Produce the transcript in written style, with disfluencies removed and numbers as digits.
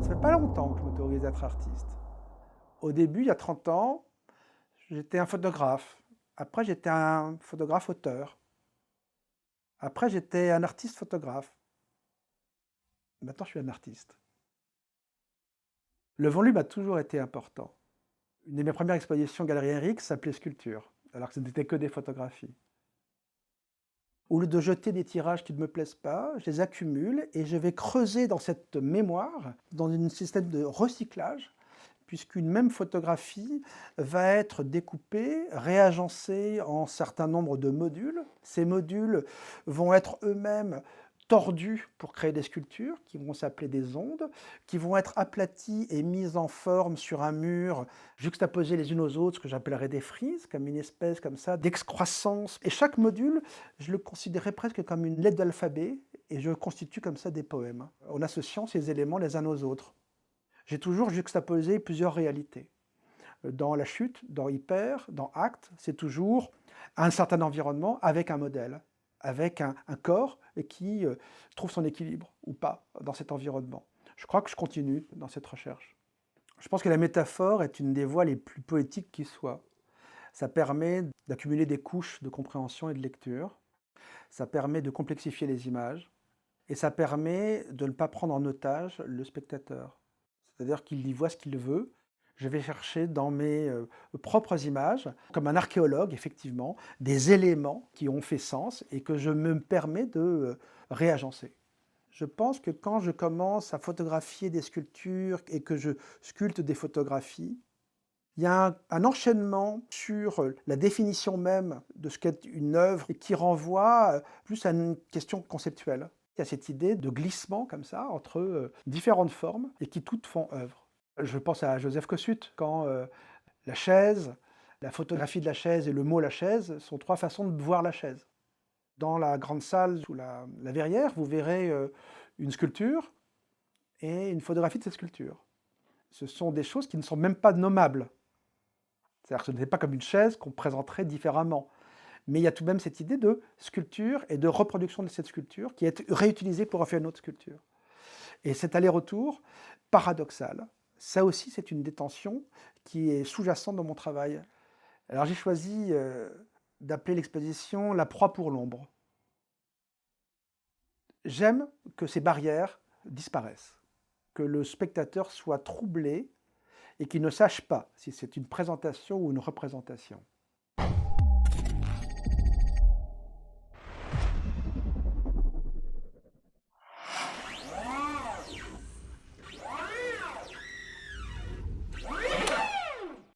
Ça fait pas longtemps que je m'autorise à être artiste. Au début, il y a 30 ans, j'étais un photographe. Après, j'étais un photographe auteur. Après, j'étais un artiste photographe. Maintenant, je suis un artiste. Le volume a toujours été important. Une de mes premières expositions Galerie Eric s'appelait Sculpture, alors que ce n'était que des photographies. Au lieu de jeter des tirages qui ne me plaisent pas, je les accumule et je vais creuser dans cette mémoire, dans un système de recyclage, puisqu'une même photographie va être découpée, réagencée en certain nombre de modules. Ces modules vont être eux-mêmes tordus pour créer des sculptures qui vont s'appeler des ondes, qui vont être aplaties et mises en forme sur un mur, juxtaposées les unes aux autres, ce que j'appellerais des frises, comme une espèce comme ça d'excroissance. Et chaque module, je le considérais presque comme une lettre d'alphabet, et je constitue comme ça des poèmes, en associant ces éléments les uns aux autres. J'ai toujours juxtaposé plusieurs réalités. Dans La Chute, dans Hyper, dans Acte, c'est toujours un certain environnement avec un modèle, avec un corps qui trouve son équilibre ou pas dans cet environnement. Je crois que je continue dans cette recherche. Je pense que la métaphore est une des voies les plus poétiques qui soit. Ça permet d'accumuler des couches de compréhension et de lecture. Ça permet de complexifier les images. Et ça permet de ne pas prendre en otage le spectateur. C'est-à-dire qu'il y voit ce qu'il veut. Je vais chercher dans mes propres images, comme un archéologue, effectivement, des éléments qui ont fait sens et que je me permets de réagencer. Je pense que quand je commence à photographier des sculptures et que je sculpte des photographies, il y a un enchaînement sur la définition même de ce qu'est une œuvre et qui renvoie plus à une question conceptuelle. Il y a cette idée de glissement comme ça entre différentes formes et qui toutes font œuvre. Je pense à Joseph Kosuth, quand la chaise, la photographie de la chaise et le mot la chaise sont trois façons de voir la chaise. Dans la grande salle sous la verrière, vous verrez une sculpture et une photographie de cette sculpture. Ce sont des choses qui ne sont même pas nommables. C'est-à-dire que ce n'est pas comme une chaise qu'on présenterait différemment. Mais il y a tout de même cette idée de sculpture et de reproduction de cette sculpture qui est réutilisée pour en faire une autre sculpture. Et cet aller-retour paradoxal, ça aussi c'est une détention qui est sous-jacente dans mon travail. Alors j'ai choisi d'appeler l'exposition La proie pour l'ombre. J'aime que ces barrières disparaissent, que le spectateur soit troublé et qu'il ne sache pas si c'est une présentation ou une représentation.